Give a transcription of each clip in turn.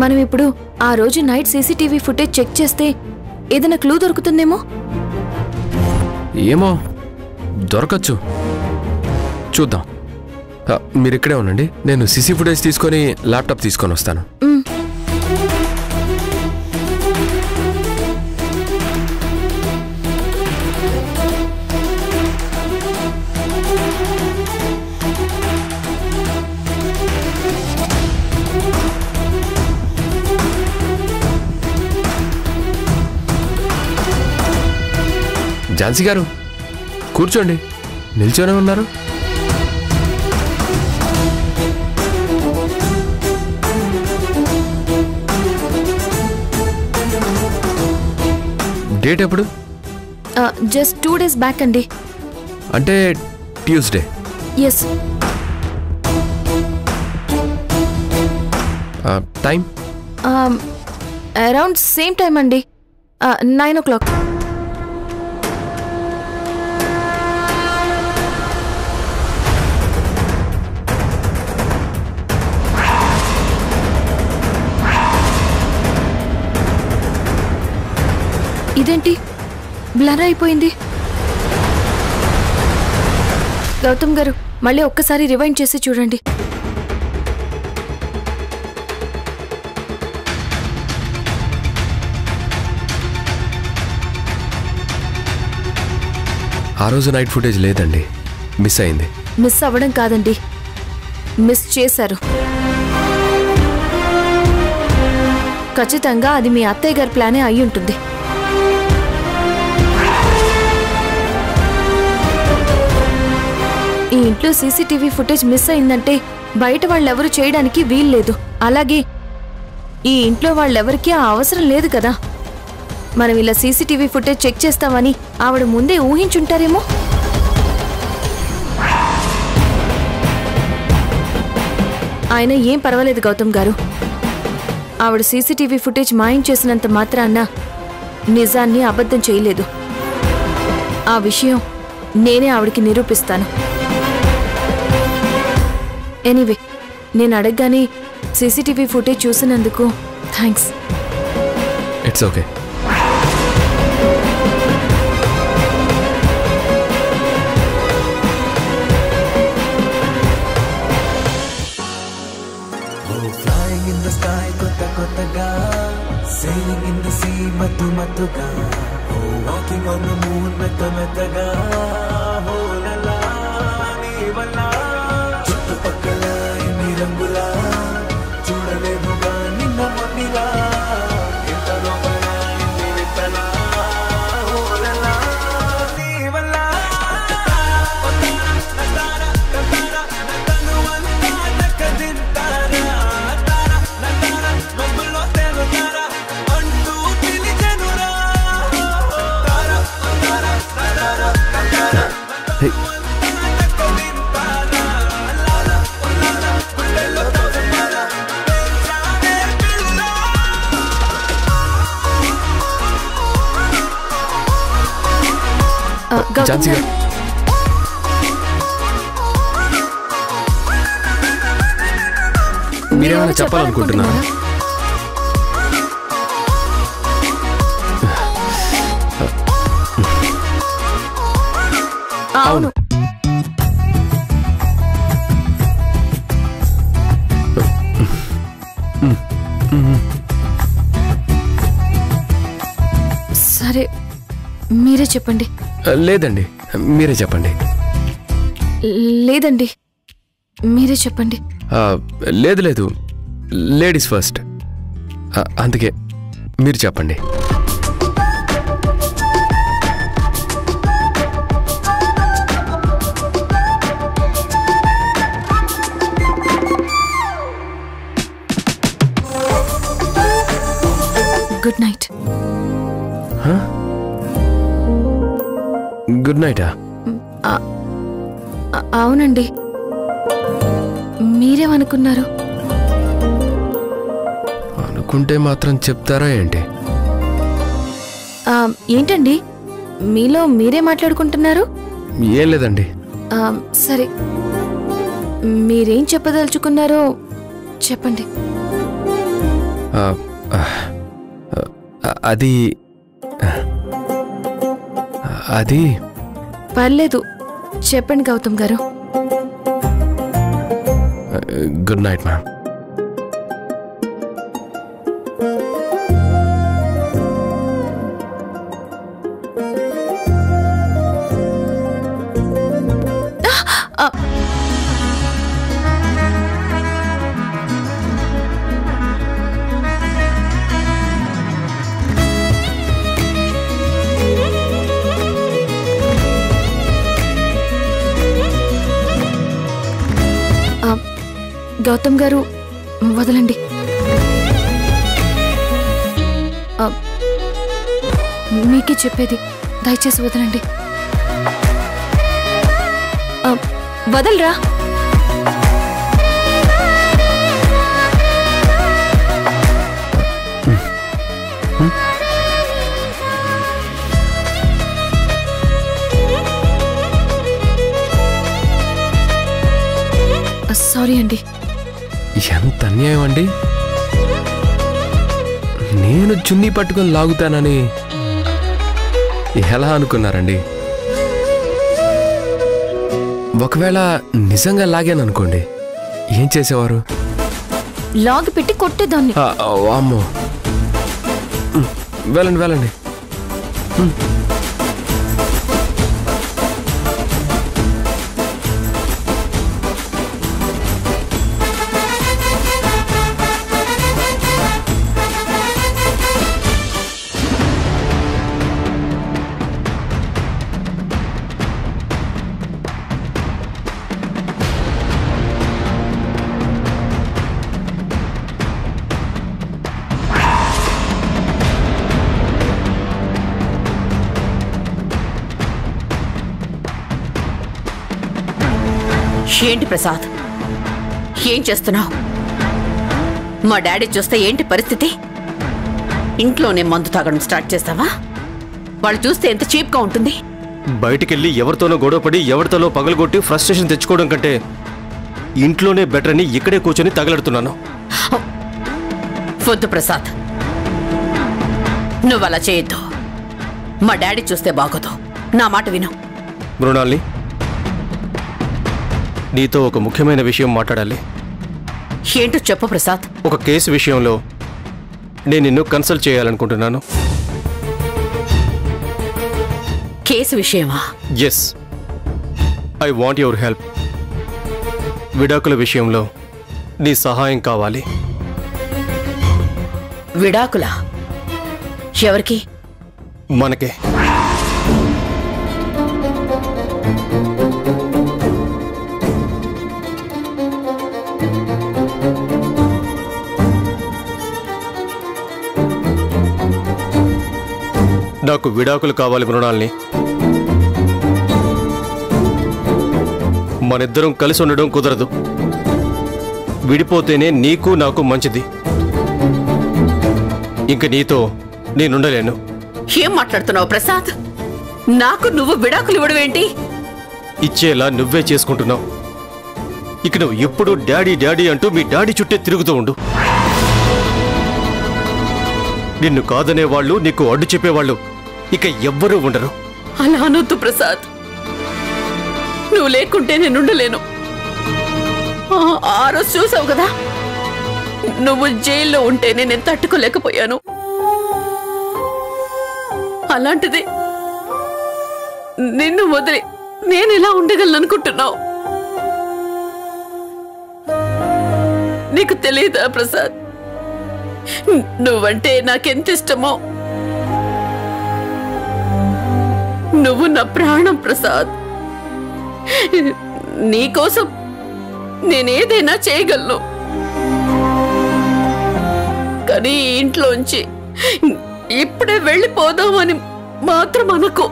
మనం ఇప్పుడు ఆ రోజు నైట్ సీసీటీవీ ఫుటేజ్ చెక్ చేస్తే ఏదైనా క్లూ దొరుకుతుందేమో. ఏమో దొరకచ్చు, చూద్దాం. మీరు ఇక్కడే ఉండండి, నేను సీసీ ఫుటేజ్ తీసుకొని ల్యాప్టాప్ తీసుకొని వస్తాను. ఝాన్సీ గారు కూర్చోండి, నిల్చొనే ఉన్నారు. డేట్ ఎప్పుడు? జస్ట్ 2 days బ్యాక్ అండి. అంటే Tuesday. Yes. Time? Around same time అండి, 9 o'clock. ఇదేంటి బ్లర్ అయిపోయింది? గౌతమ్ గారు మళ్ళీ ఒక్కసారి రివైండ్ చేసి చూడండి. ఆ రోజు నైట్ ఫుటేజ్ లేదండి, మిస్ అయింది. మిస్ అవ్వడం కాదండి, మిస్ చేశారు. ఖచ్చితంగా అది మీ అత్తయ్య గారి ప్లానే అయి ఉంటుంది. ఈ ఇంట్లో సీసీటీవీ ఫుటేజ్ మిస్ అయిందంటే బయట వాళ్ళెవరూ చేయడానికి వీల్లేదు. అలాగే ఈ ఇంట్లో వాళ్ళెవరికీ ఆ అవసరం లేదు కదా. మనం ఇలా సీసీటీవీ ఫుటేజ్ చెక్ చేస్తామని ఆవిడ ముందే ఊహించుంటారేమో. ఆయన ఏం పర్వాలేదు గౌతమ్ గారు, ఆవిడ సీసీటీవీ ఫుటేజ్ మాయం చేసినంత మాత్రాన్న నిజాన్ని అబద్ధం చేయలేదు. ఆ విషయం నేనే ఆవిడికి నిరూపిస్తాను. ఎనీవే, నేను అడగగానే సీసీటీవీ ఫుటేజ్ చూసినందుకు thanks. It's okay. Flying in the sky, kotta kottaga, sailing in the sea, matu matuga, walking on the moon, metta mettaga, oh la la, nee valla, chuttu pakkala inni rangula, chudaleduga ninna monnila, inta lopala inni vittala, oh la la, nee valla, natara natara natanu anta nakadintara. Jhansi గారు, మీరేమైనా చెప్పాలనుకుంటున్నారా? అవును. సరే మీరే చెప్పండి. లేదండి మీరే చెప్పండి. లేదండి మీరే చెప్పండి. లేదు లేదు, లేడీస్ ఫస్ట్, అందుకే మీరు చెప్పండి. Good night. గుడ్ నైటా? అవునండి, మీరేమనుకున్నారు? అనుకుంటే మాత్రం చెప్తారా ఏంటి? ఏంటండి మీలో మీరే మాట్లాడుకుంటున్నారు? ఏం లేదండి. సరే, మీరేం చెప్పదలుచుకున్నారో చెప్పండి. అది అది పర్లేదు, చెప్పండి గౌతమ్ గారు. Good night ma'am. గౌతమ్ గారు, వదలండి. మీకే చెప్పేది, దయచేసి వదలండి. వదలరా. సారీ అండి. ఎంత అన్యాయం అండి. నేను చున్నీ పట్టుకొని లాగుతానని ఎలా అనుకున్నారండి? ఒకవేళ నిజంగా లాగాననుకోండి, ఏం చేసేవారు? లాగి పెట్టి కొట్టేదాన్ని. అమ్మో, వెళ్ళండి వెళ్ళండి. ఏంటి ప్రసాద్, ఏం చేస్తున్నావు? మా డాడీ చూస్తే ఏంటి పరిస్థితి? ఇంట్లోనే మందు తాగడం స్టార్ట్ చేస్తావా? వాళ్ళు చూస్తే ఎంత చీప్గా ఉంటుంది. బయటికెళ్ళి ఎవరితోనో గొడవపడి ఎవరితోనో పగలగొట్టి ఫ్రస్ట్రేషన్ తెచ్చుకోవడం కంటే ఇంట్లోనే బెటర్ అని ఇక్కడే కూర్చొని తగలడుతున్నాను. వద్దు ప్రసాద్, నువ్వు అలా చేయొద్దు. మా డాడీ చూస్తే బాగోదు. నా మాట విను. మృణాల్ని, నీతో ఒక ముఖ్యమైన విషయం మాట్లాడాలి. ఏంటో చెప్పు ప్రసాద్. ఒక కేసు విషయంలో నేను నిన్ను కన్సల్ట్ చేయాలనుకుంటున్నాను. కేసు విషయమా? Yes, I want your help. విడాకుల విషయంలో నీ సహాయం కావాలి. విడాకులా? ఎవరికి? మనకే. నాకు విడాకులు కావాలి మృణాల్ని. మనిద్దరం కలిసి ఉండడం కుదరదు. విడిపోతేనే నీకు నాకు మంచిది. ఇంక నీతో నేనుండలేను. ఏం మాట్లాడుతున్నావు ప్రసాద్? నాకు నువ్వు విడాకులు ఇవ్వడం ఏంటి? ఇచ్చేలా నువ్వే చేసుకుంటున్నావు. ఇక నువ్వు ఎప్పుడు డాడీ డాడీ అంటూ మీ డాడీ చుట్టే తిరుగుతూ ఉండు. నిన్ను కాదనేవాళ్ళు, నీకు అడ్డు చెప్పేవాళ్ళు ఇక ఎవ్వరూ ఉండరు. అలా అనొద్దు ప్రసాద్. నువ్వు లేకుంటే నేను ఉండలేను. ఆ రోజు చూసావు కదా, నువ్వు జైల్లో ఉంటేనే నేను తట్టుకోలేకపోయాను. అలాంటిది నిన్ను వదిలి నేను ఎలా ఉండగలను అనుకుంటున్నావు? నీకు తెలియదా ప్రసాద్, నువ్వంటే నాకెంత ఇష్టమో? నువ్వు నా ప్రాణం ప్రసాద్. నీకోసం నేనేదైనా చేయగలను. కానీ ఇంట్లోంచి ఇప్పుడే వెళ్ళిపోదామని మాత్రం అనుకో.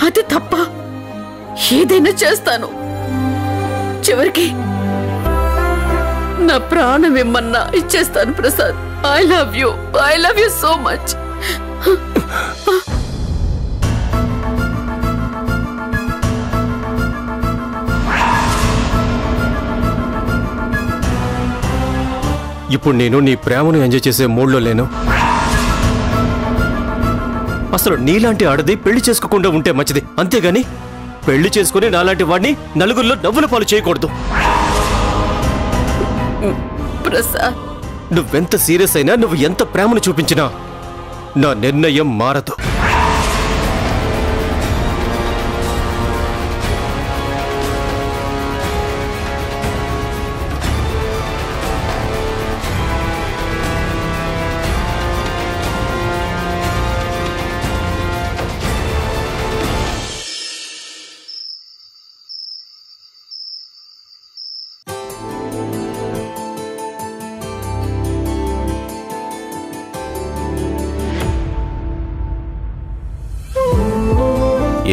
అది తప్ప ఏదైనా చేస్తాను. చివరికి నా ప్రాణం ఏమన్నా ఇచ్చేస్తాను Prasad. I love you so much. ఇప్పుడు నేను నీ ప్రేమను ఎంజాయ్ చేసే మూడ్లో లేను. అసలు నీలాంటి ఆడది పెళ్లి చేసుకోకుండా ఉంటే మంచిది, అంతేగాని పెళ్లి చేసుకుని నాలాంటి వాడిని నలుగురిలో నవ్వుల పాలు చేయకూడదు. ప్రసాద్, నువ్వెంత సీరియస్ అయినా, నువ్వు ఎంత ప్రేమను చూపించినా నా నిర్ణయం మారదు.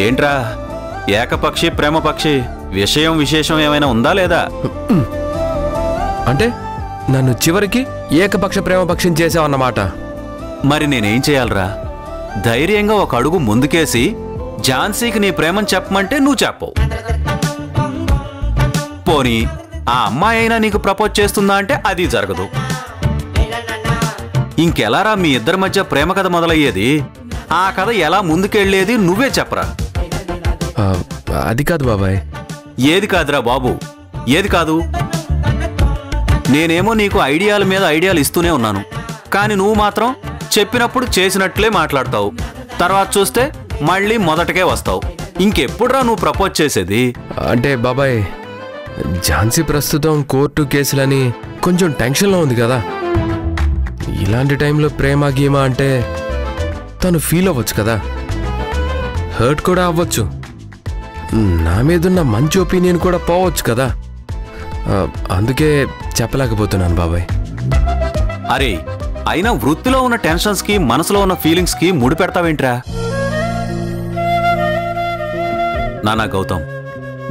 ఏంట్రా ఏకపక్షి ప్రేమపక్షి విషయం ఏమైనా ఉందా లేదా? అంటే నన్ను చివరికి ఏకపక్ష ప్రేమపక్షం చేసావన్నమాట. మరి నేనేం చేయాలరా? ధైర్యంగా ఒక అడుగు ముందుకేసి ఝాన్సీకి నీ ప్రేమని చెప్పమంటే నువ్వు చెప్పవు. పోనీ ఆ అమ్మాయి అయినా నీకు ప్రపోజ్ చేస్తుందా అంటే అది జరగదు. ఇంకెలారా మీ ఇద్దరి మధ్య ప్రేమ కథ మొదలయ్యేది? ఆ కథ ఎలా ముందుకెళ్లేది నువ్వే చెప్పరా. అది కాదు బాబాయ్. ఏది కాదురా బాబు, ఏది కాదు? నేనేమో నీకు ఐడియాల మీద ఐడియాలు ఇస్తూనే ఉన్నాను, కానీ నువ్వు మాత్రం చెప్పినప్పుడు చేసినట్లే మాట్లాడతావు. తర్వాత చూస్తే మళ్ళీ మొదటకే వస్తావు. ఇంకెప్పుడురా నువ్వు ప్రపోజ్ చేసేది? అంటే బాబాయ్, ఝాన్సీ ప్రస్తుతం కోర్టు కేసులని కొంచెం టెన్షన్లో ఉంది కదా. ఇలాంటి టైంలో ప్రేమ గీమా అంటే తను ఫీల్ అవ్వచ్చు కదా, హర్ట్ కూడా అవ్వచ్చు. నా మీదున్న మంచి ఒపీనియన్ కూడా పోవచ్చు కదా. అందుకే చెప్పలేకపోతున్నాను బాబాయ్. అరే, అయినా వృత్తిలో ఉన్న టెన్షన్స్కి మనసులో ఉన్న ఫీలింగ్స్కి ముడి పెడతావేంట్రా? నానా గౌతమ్,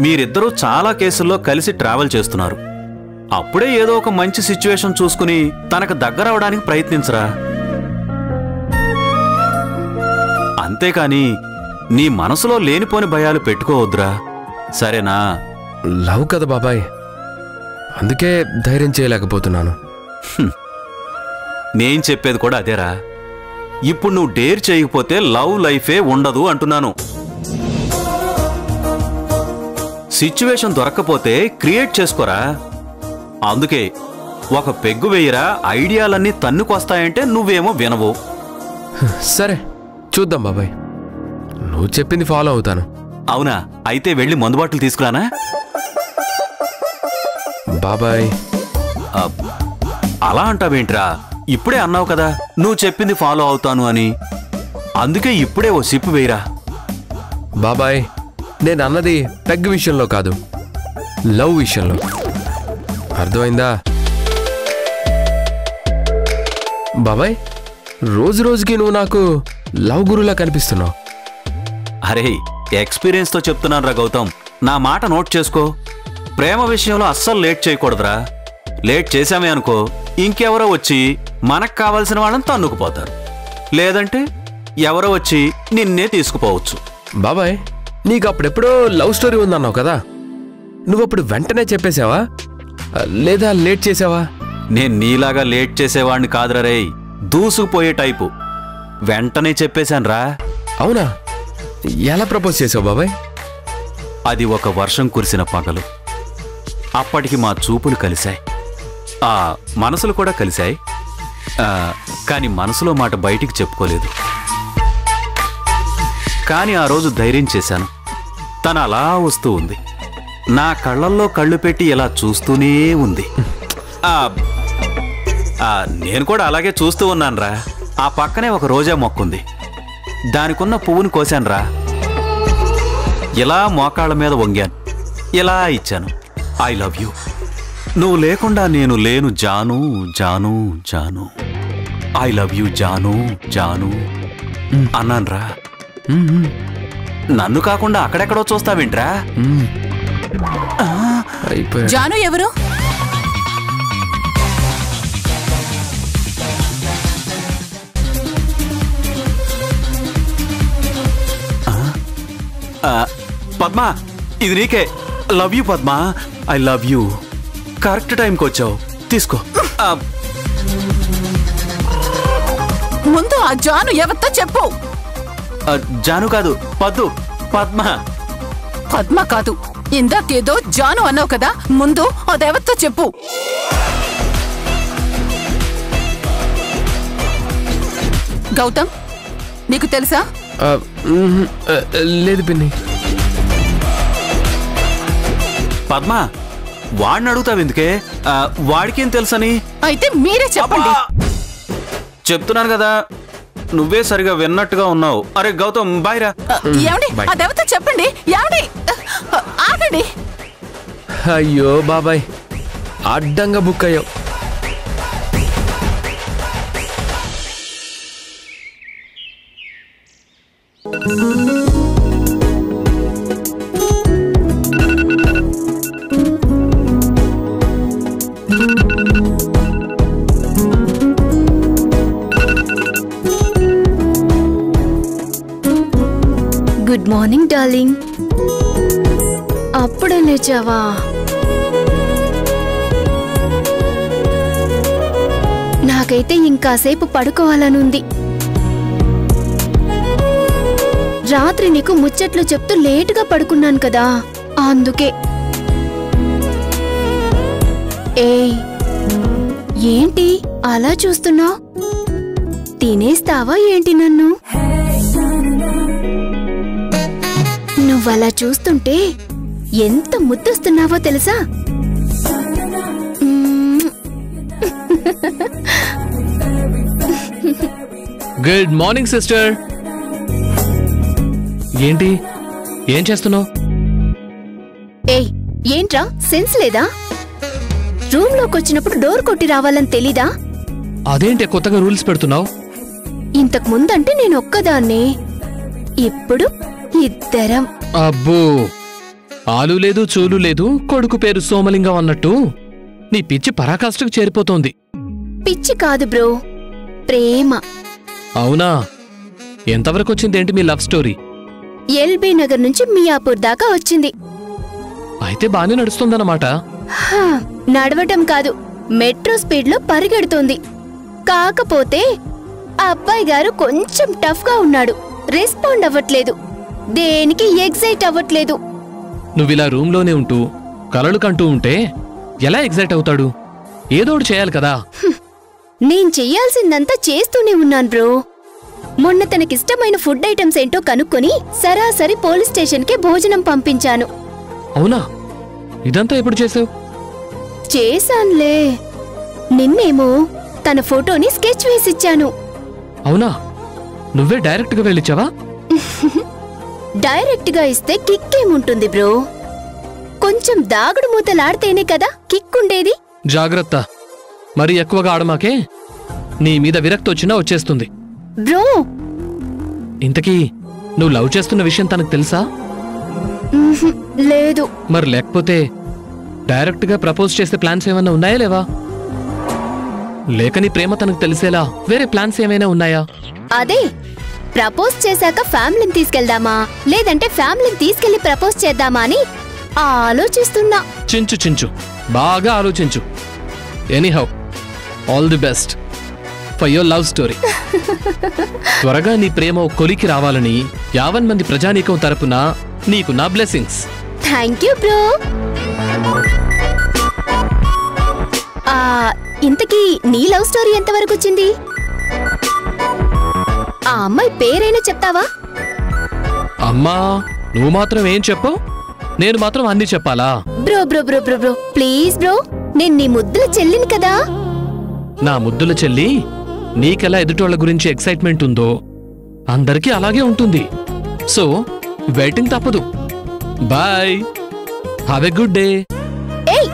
మీరిద్దరూ చాలా కేసుల్లో కలిసి ట్రావెల్ చేస్తున్నారు. అప్పుడే ఏదో ఒక మంచి సిచ్యువేషన్ చూసుకుని తనకు దగ్గరవడానికి ప్రయత్నించరా. అంతేకాని నీ మనసులో లేనిపోని భయాలు పెట్టుకోవద్దురా, సరేనా? లవ్ కదా బాబాయ్, అందుకే ధైర్యం చేయలేకపోతున్నాను. నేను చెప్పేది కూడా అదేరా. ఇప్పుడు నువ్వు డేర్ చేయకపోతే లవ్ లైఫే ఉండదు అంటున్నాను. సిచ్యువేషన్ దొరక్కపోతే క్రియేట్ చేసుకోరా. అందుకే ఒక పెగ్గు వేయరా, ఐడియాలన్నీ తన్నుకొస్తాయంటే నువ్వేమో వినవు. సరే చూద్దాం బాబాయ్, నువ్వు చెప్పింది ఫాలో అవుతాను. అవునా? అయితే వెళ్ళి మందు బాటలు తీసుకురానా? బాబాయ్ అలా అంటావేంట్రా? ఇప్పుడే అన్నావు కదా నువ్వు చెప్పింది ఫాలో అవుతాను అని. అందుకే ఇప్పుడే ఓ సిప్పు వేయరా. బాబాయ్, నేను అన్నది పెగ్ విషయంలో కాదు, లవ్ విషయంలో. అర్థమైందా బాబాయ్? రోజు రోజుకి నువ్వు నాకు లవ్ గురులా కనిపిస్తున్నావు. అరే, ఎక్స్పీరియన్స్తో చెప్తున్నాను రా గౌతమ్, నా మాట నోట్ చేసుకో. ప్రేమ విషయంలో అస్సలు లేట్ చేయకూడదురా. లేట్ చేశామే అనుకో, ఇంకెవరో వచ్చి మనకు కావాల్సిన వాళ్ళని తన్నుకుపోతారు, లేదంటే ఎవరో వచ్చి నిన్నే తీసుకుపోవచ్చు. బాబాయ్, నీకు అప్పుడెప్పుడో లవ్ స్టోరీ ఉందన్నావు కదా, నువ్వప్పుడు వెంటనే చెప్పేశావా లేదా లేట్ చేసావా? నేను నీలాగా లేట్ చేసేవాడిని కాదురా రేయ్, దూసుకుపోయే టైపు. వెంటనే చెప్పేశాన్రా. అవునా? ఎలా ప్రపోజ్ చేసావు బాబాయ్? అది ఒక వర్షం కురిసిన పగలు. అప్పటికి మా చూపులు కలిశాయి, ఆ మనసులు కూడా కలిశాయి. కానీ మనసులో మాట బయటికి చెప్పుకోలేదు. కానీ ఆ రోజు ధైర్యం చేశాను. తను అలా వస్తూ ఉంది, నా కళ్ళల్లో కళ్ళు పెట్టి ఇలా చూస్తూనే ఉంది. నేను కూడా అలాగే చూస్తూ ఉన్నానురా. ఆ పక్కనే ఒక రోజా మొక్కుంది, దానికున్న పువ్వుని కోశానురా. ఇలా మోకాళ్ళ మీద వంగాను, ఇలా ఇచ్చాను, ఐ లవ్ యూ, నువ్వు లేకుండా నేను లేను Janu Janu Janu, I love you Janu Janu అన్నాన్రా. నన్ను కాకుండా అక్కడెక్కడో చూస్తావేంట్రా? జాను ఎవరు? పద్మా, ఇది నీకే. Love you Padma, I love you. Correct టైంకి వచ్చావు, తీసుకో. ముందు ఆ జాను ఎవరితో చెప్పు. జాను కాదు, పద్దు, పద్మ. పద్మ కాదు, ఇందాకేదో జాను అన్నావు కదా, ముందు అదెవరితో చెప్పు. గౌతమ్, నీకు తెలుసా? లేదు పిన్ని. పద్మ, వాడిని అడుగుతావు ఎందుకే? వాడికేం తెలుసని? అయితే మీరే చెప్పండి. చెప్తున్నాను కదా, నువ్వే సరిగా విన్నట్టుగా ఉన్నావు. అరే గౌతమ్, బాయ్ రా. ఏమండి, అదెవరితో చెప్పండి. ఏమండి, ఆగండి. అయ్యో బాబాయ్, అడ్డంగా బుక్ అయ్యావు. Good morning darling. అప్పుడే లేచావా? నాకైతే ఇంకాసేపు పడుకోవాలనుంది. రాత్రి నీకు ముచ్చట్లు చెప్తూ లేటుగా పడుకున్నాను కదా, అందుకే. ఏయ్, ఏంటి అలా చూస్తున్నావు? తినేస్తావా ఏంటి నన్ను? నువ్వలా చూస్తుంటే ఎంత ముద్దొస్తున్నావో తెలుసా? Good morning sister. ఏంటి, ఏం చేస్తున్నావు? ఏయ్, ఏంట్రా, సెన్స్ లేదా? రూమ్ లోకి వచ్చినప్పుడు డోర్ కొట్టి రావాలని తెలీదా? అదేంటి కొత్తగా రూల్స్ పెడుతున్నావు? ఇంతకు ముందంటే నేను ఒక్కదాన్నే, ఇప్పుడు ఇద్దరం. అబ్బో, ఆలు లేదు చూలు లేదు, కొడుకు పేరు సోమలింగం అన్నట్టు నీ పిచ్చి పరాకాష్ఠకు చేరిపోతోంది. పిచ్చి కాదు బ్రో, ప్రేమ. అవునా? ఎంతవరకు వచ్చిందేంటి మీ లవ్ స్టోరీ? ఎల్బీ నగర్ నుంచి మియాపూర్ దాకా వచ్చింది. అయితే బానే నడుస్తుందన్నమాట. హా, నడవటం కాదు, మెట్రో స్పీడ్ లో పరిగెడుతోంది. కాకపోతే ఆ అబ్బాయి గారు కొంచెం టఫ్ గా ఉన్నాడు, రెస్పాండ్ అవ్వట్లేదు, దేనికి ఎగ్జైట్ అవ్వట్లేదు. నువ్విలా రూమ్లోనే ఉంటూ కలలు కంటూ ఉంటే ఎలా ఎగ్జైట్ అవుతాడు? ఏదోడు చేయాలి కదా. నేను చెయ్యాల్సిందంతా చేస్తూనే ఉన్నాను బ్రో. మొన్న తనకిష్టమైన ఫుడ్ ఐటమ్స్ ఏంటో కనుక్కొని సరాసరి పోలీస్ స్టేషన్కే భోజనం పంపించాను. అవునా? ఇదంతా ఎప్పుడు చేసావు? చేశాన్లే, నిన్నేమో తన ఫోటోని స్కెచ్ వేసిచ్చాను. అవునా? నువ్వే డైరెక్ట్గా వెళ్ళిచ్చావా? డైరెక్ట్ గా ఇస్తే కిక్కేముంటుంది బ్రో, కొంచెం దాగుడు మూతలాడితేనే కదా కిక్కుండేది. జాగ్రత్త, మరి ఎక్కువగా ఆడమాకే, నీ మీద విరక్తి వచ్చినా వచ్చేస్తుంది. బ్రో, ఇంతకీ నువ్వు లవ్ చేస్తున్న విషయం తనకు తెలుసా? లేదు. మరి లేకపోతే డైరెక్ట్గా ప్రపోజ్ చేసే ప్లాన్స్ ఏమైనా ఉన్నాయా లేవా? లేక నీ ప్రేమ తనకు తెలిసేలా వేరే ప్లాన్స్ ఏమైనా ఉన్నాయా? అదే, ప్రపోజ్ చేశాక ఫ్యామిలీని తీసుకెళ్దామా లేదంటే ఫ్యామిలీని తీసుకెళ్లి ప్రపోజ్ చేద్దామా అని ఆలోచిస్తున్నా. చించు చించు, బాగా ఆలోచించు. Anyhow, all the best for your love story. త్వరగా నీ ప్రేమ కొలికి రావాలని 50 మంది ప్రజానీకం తరపున నీకు నా బ్లెస్సింగ్స్. Thank you bro. ఇంతకీ నీ లవ్ స్టోరీ ఎంతవరకు వచ్చింది? ఆ అమ్మాయి పేరైనా చెప్తావా? అమ్మా, నువ్వు మాత్రం ఏం చెప్పు, నేను మాత్రం అన్ని చెప్పాలా? Bro bro bro bro bro please bro, నేను నీ ముద్దుల చెల్లిని కదా. నా ముద్దుల చెల్లి, నీకెలా ఎదుటోళ్ల గురించి ఎక్సైట్మెంట్ ఉందో అందరికీ అలాగే ఉంటుంది. సో వెయిటింగ్ తప్పదు. Bye, have a good day. ఏయ్,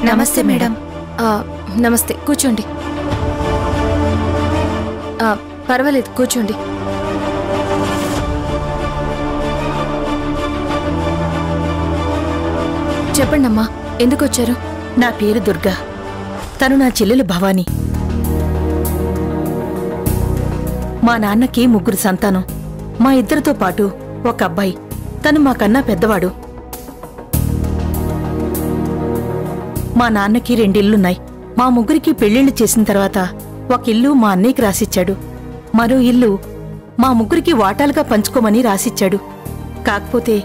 నమస్తే మేడం. నమస్తే, కూర్చోండి. పర్వాలేదు, కూర్చోండి. చెప్పండమ్మా, ఎందుకు వచ్చారు? నా పేరు దుర్గా. తను నా చెల్లెలు భవానీ. మా నాన్నకి 3 సంతానం. మా ఇద్దరితో పాటు ఒక అబ్బాయి. తను మాకన్నా పెద్దవాడు. మా నాన్నకి 2 ఇళ్లున్నాయి. మా ముగ్గురికి పెళ్లిళ్లు చేసిన తర్వాత ఒక ఇల్లు మా అన్నయ్యకి రాసిచ్చాడు. మరో ఇల్లు మా ముగ్గురికి వాటాలుగా పంచుకోమని రాసిచ్చాడు. కాకపోతే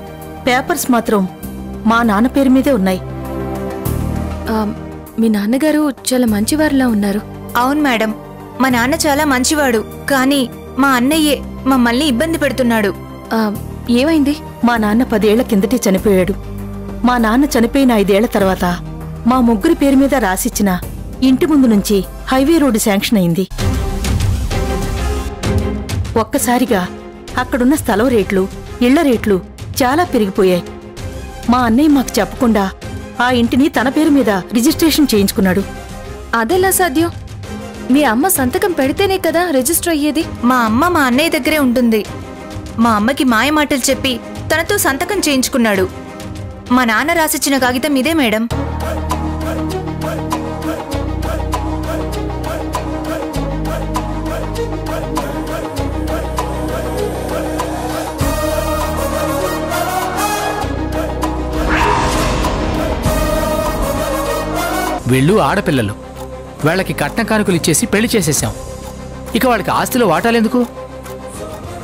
పేపర్స్ మాత్రం మా నాన్న పేరు మీదే ఉన్నాయి. మీ నాన్నగారు చాలా మంచివారిలా ఉన్నారు. అవును మేడం, మా నాన్న చాలా మంచివాడు. కానీ మా అన్నయ్యే మమ్మల్ని ఇబ్బంది పెడుతున్నాడు. ఏమైంది? మా నాన్న 10 ఏళ్ల కిందటే చనిపోయాడు. మా నాన్న చనిపోయిన 5 ఏళ్ల తర్వాత మా ముగ్గురి పేరు మీద రాసిచ్చిన ఇంటి ముందు నుంచి హైవే రోడ్డు శాంక్షన్ అయింది. ఒక్కసారిగా అక్కడున్న స్థలం రేట్లు, ఇళ్ల రేట్లు చాలా పెరిగిపోయాయి. మా అన్నయ్య మాకు చెప్పకుండా ఆ ఇంటిని తన పేరు మీద రిజిస్ట్రేషన్ చేయించుకున్నాడు. అదెలా సాధ్యం? మీ అమ్మ సంతకం పెడితేనే కదా రిజిస్టర్ అయ్యేది. మా అమ్మ మా అన్నయ్య దగ్గరే ఉంటుంది. మా అమ్మకి మాయ మాటలు చెప్పి తనతో సంతకం చేయించుకున్నాడు. మా నాన్న రాసిచ్చిన కాగితం ఇదే మేడం. వీళ్ళు ఆడపిల్లలు. వాళ్ళకి కట్న కానుకలు ఇచ్చేసి పెళ్లి చేసేసాం. ఇక వాళ్ళకి ఆస్తిలో వాటాలెందుకు?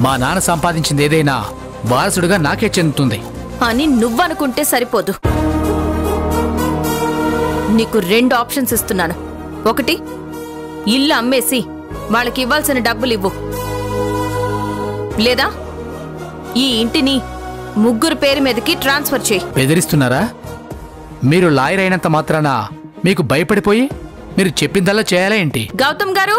మా నాన్న సంపాదించింది ఏదైనా వారసుడుగా నాకే చెందుతుంది అని నువ్వనుకుంటే సరిపోదు. నీకు 2 ఆప్షన్స్ ఇస్తున్నాను. 1, ఇల్లు అమ్మేసి వాళ్ళకి ఇవ్వాల్సిన డబ్బులు ఇవ్వు. లేదా ఈ ఇంటిని ముగ్గురు పేరు మీదకి ట్రాన్స్ఫర్ చేయి. బెదిరిస్తున్నారా? మీరు లాయర్ అయినంత మాత్రాన మీకు భయపడిపోయి మీరు చెప్పిందల్లా చేయాలా ఏంటి? గౌతమ్ గారు,